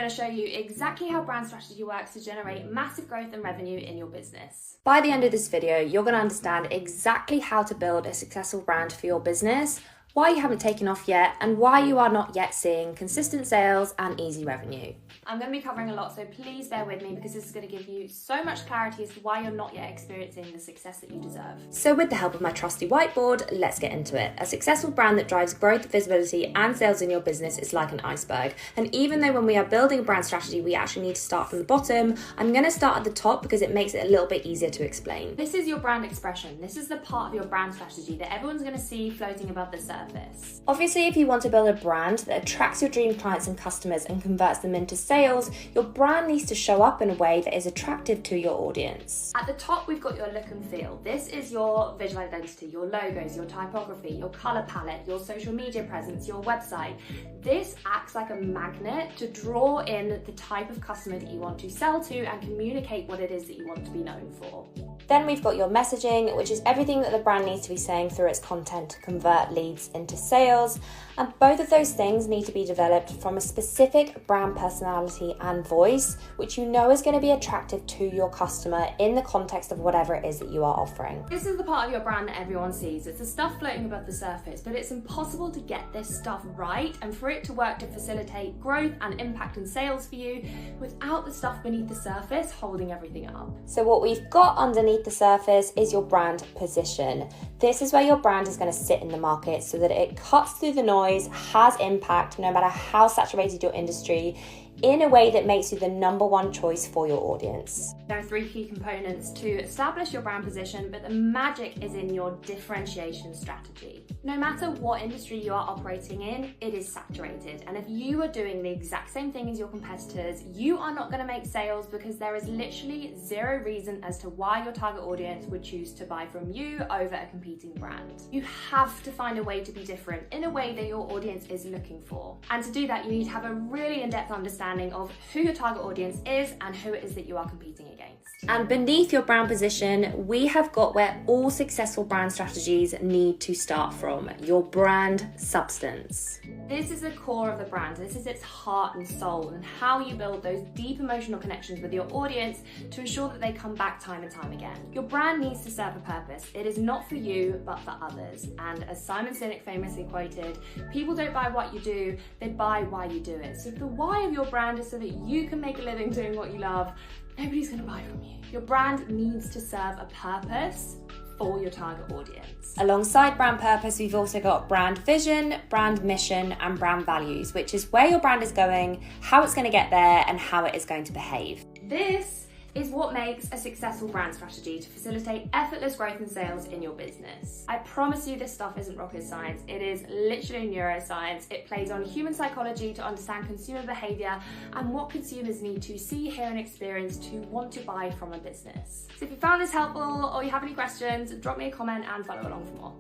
going to show you exactly how brand strategy works to generate massive growth and revenue in your business. By the end of this video, you're going to understand exactly how to build a successful brand for your business, why you haven't taken off yet, and why you are not yet seeing consistent sales and easy revenue. I'm going to be covering a lot, so please bear with me because this is going to give you so much clarity as to why you're not yet experiencing the success that you deserve. So with the help of my trusty whiteboard, let's get into it. A successful brand that drives growth, visibility, and sales in your business is like an iceberg. And even though when we are building a brand strategy, we actually need to start from the bottom, I'm going to start at the top because it makes it a little bit easier to explain. This is your brand expression. This is the part of your brand strategy that everyone's going to see floating above the surface. Obviously, if you want to build a brand that attracts your dream clients and customers and converts them into sales, your brand needs to show up in a way that is attractive to your audience. At the top, we've got your look and feel. This is your visual identity, your logos, your typography, your color palette, your social media presence, your website. This acts like a magnet to draw in the type of customer that you want to sell to and communicate what it is that you want to be known for. Then we've got your messaging, which is everything that the brand needs to be saying through its content to convert leads into sales. And both of those things need to be developed from a specific brand personality and voice, which you know is going to be attractive to your customer in the context of whatever it is that you are offering. This is the part of your brand that everyone sees. It's the stuff floating above the surface, but it's impossible to get this stuff right and for it to work to facilitate growth and impact and sales for you without the stuff beneath the surface holding everything up. So what we've got underneath the surface is your brand position. This is where your brand is going to sit in the market so that it cuts through the noise, has impact no matter how saturated your industry, in a way that makes you the number one choice for your audience. There are three key components to establish your brand position, but the magic is in your differentiation strategy. No matter what industry you are operating in, it is saturated. And if you are doing the exact same thing as your competitors, you are not going to make sales because there is literally zero reason as to why your target audience would choose to buy from you over a competing brand. You have to find a way to be different in a way that your audience is looking for. And to do that, you need to have a really in-depth understanding of who your target audience is and who it is that you are competing against. And beneath your brand position, we have got where all successful brand strategies need to start from, your brand substance. This is the core of the brand. This is its heart and soul and how you build those deep emotional connections with your audience to ensure that they come back time and time again. Your brand needs to serve a purpose. It is not for you, but for others. And as Simon Sinek famously quoted, people don't buy what you do, they buy why you do it. So if the why of your brand is so that you can make a living doing what you love, nobody's going to buy from you. Your brand needs to serve a purpose for your target audience. Alongside brand purpose, we've also got brand vision, brand mission, and brand values, which is where your brand is going, how it's going to get there, and how it is going to behave. This is what makes a successful brand strategy to facilitate effortless growth and sales in your business. I promise you this stuff isn't rocket science. It is literally neuroscience. It plays on human psychology to understand consumer behavior and what consumers need to see, hear, and experience to want to buy from a business. So if you found this helpful or you have any questions, drop me a comment and follow along for more.